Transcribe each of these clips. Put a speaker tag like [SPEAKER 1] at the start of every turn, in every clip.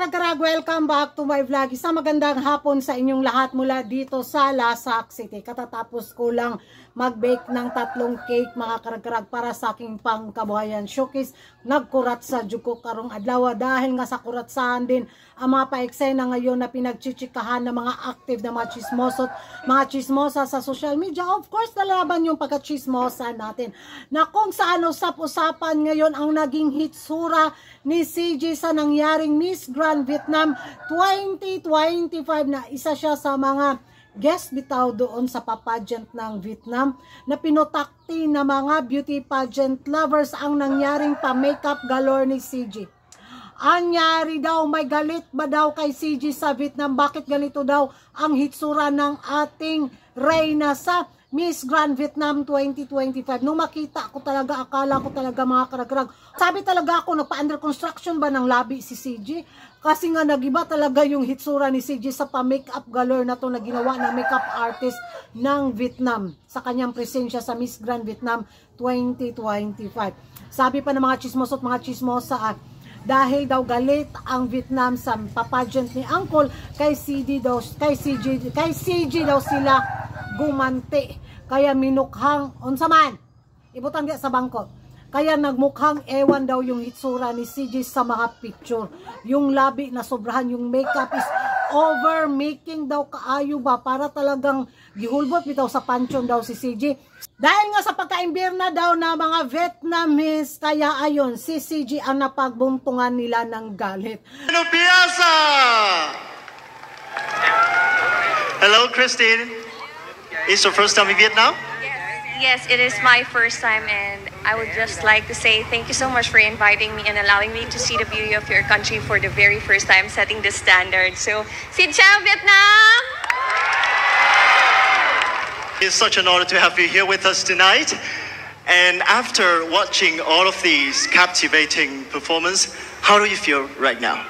[SPEAKER 1] karag-karag, welcome back to my vlog. Isang magandang hapon sa inyong lahat mula dito sa Lasak City. Katatapos ko lang mag-bake ng 3 cake mga karag-karag para sa aking pangkabuhayan showcase. Nagkurat sa juko karong adlaw dahil nga sa kuratsahan din ang mga paeksena ngayon na pinagchichikahan ng mga active na mga chismosot, mga chismosa sa social media. Of course, nalaban yung pagka-chismosa natin na kung saan usap-usapan ngayon ang naging hitsura ni CJ sa nangyaring Miss Grand Vietnam 2025 na isa siya sa mga guest bitaw doon sa pageant ng Vietnam na pinutakti na mga beauty pageant lovers ang nangyaring pa-makeup galore ni CJ. Anyari daw, may galit ba daw kay CJ sa Vietnam? Bakit ganito daw ang hitsura ng ating reyna sa Miss Grand Vietnam 2025. Nung makita ko talaga, akala ko talaga mga karag-karag. Sabi talaga ako, nagpa-under construction ba ng labi si CJ? Kasi nga nagiba talaga yung hitsura ni CJ sa pa-makeup galore na to na ginawa ng makeup artist ng Vietnam sa kanyang presensya sa Miss Grand Vietnam 2025. Sabi pa ng mga chismoso at mga chismosa dahil daw galit ang Vietnam sa papageant ni Uncle kay CJ daw sila gumanti. Kaya minukhang, unsa man, ibutang diya sa bangko. Kaya nagmukhang ewan daw yung hitsura ni CJ sa mga picture. Yung labi na sobrahan, yung makeup is over making daw kaayo ba para talagang gihulbot bitaw sa panchon daw si CJ. Dahil nga sa pagkaimbirna daw na mga Vietnamese, kaya ayon si CJ ang napagbuntungan nila ng galit.
[SPEAKER 2] Ano piyasa? Hello, Christine. Is your first time in Vietnam?
[SPEAKER 3] Yes, it is my first time, and I would just like to say thank you so much for inviting me and allowing me to see the beauty of your country for the very first time, setting the standard. So, xin chào Vietnam!
[SPEAKER 2] It's such an honor to have you here with us tonight. And after watching all of these captivating performances, how do you feel right now?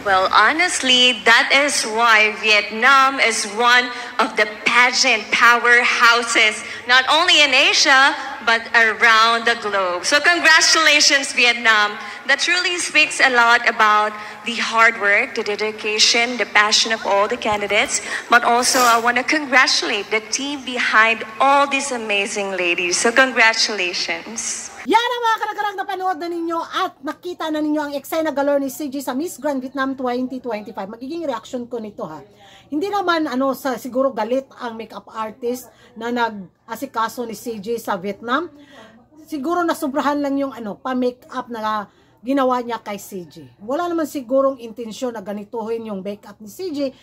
[SPEAKER 3] Well, honestly, that is why Vietnam is one of the pageant powerhouses, not only in Asia, but around the globe. So congratulations, Vietnam. That truly speaks a lot about the hard work, the dedication, the passion of all the candidates. But also, I want to congratulate the team behind all these amazing ladies. So congratulations.
[SPEAKER 1] Yan ang mga karag-karag na panood na ninyo at nakita na ninyo ang eksena galore ni CJ sa Miss Grand Vietnam 2025. Magiging reaction ko nito ha. Hindi naman siguro galit ang makeup artist na nag-asikaso ni CJ sa Vietnam. Siguro nasubrahan lang yung pa-makeup na ginawa niya kay CJ. Wala naman sigurong intensyon na ganituhin yung makeup ni CJ.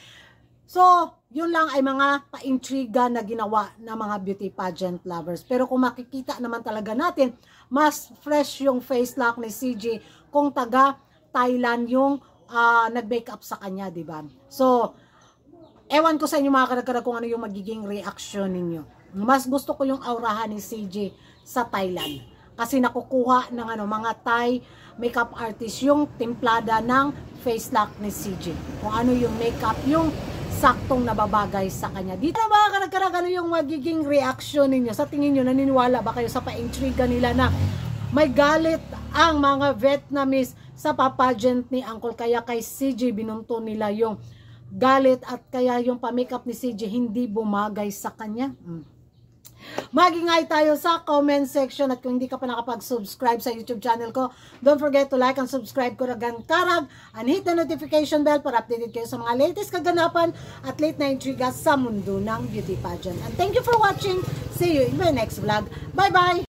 [SPEAKER 1] So, yun lang ay mga pa-intriga na ginawa ng mga beauty pageant lovers. Pero kung makikita naman talaga natin, mas fresh yung face lock ni CJ kung taga Thailand yung nag-makeup sa kanya, di ba? So, ewan ko sa inyo mga karag-karag kung ano yung magiging reaction ninyo. Mas gusto ko yung aurahan ni CJ sa Thailand. Kasi nakukuha ng mga Thai makeup artist yung timplada ng face lock ni CJ. Kung ano yung makeup, yung saktong nababagay sa kanya. Dito na mga karag-karag, ano yung magiging reaction ninyo? Sa tingin nyo, naniniwala ba kayo sa pa-intriga nila na may galit ang mga Vietnamese sa papageant ni Uncle? Kaya kay CJ binunto nila yung galit at kaya yung pa-makeup ni CJ hindi bumagay sa kanya. Mag-ingay tayo sa comment section at kung hindi ka pa nakapag-subscribe sa YouTube channel ko, don't forget to like and subscribe ko karag and hit the notification bell para updated kayo sa mga latest kaganapan at late na intriga sa mundo ng beauty pageant. And thank you for watching. See you in my next vlog. Bye-bye!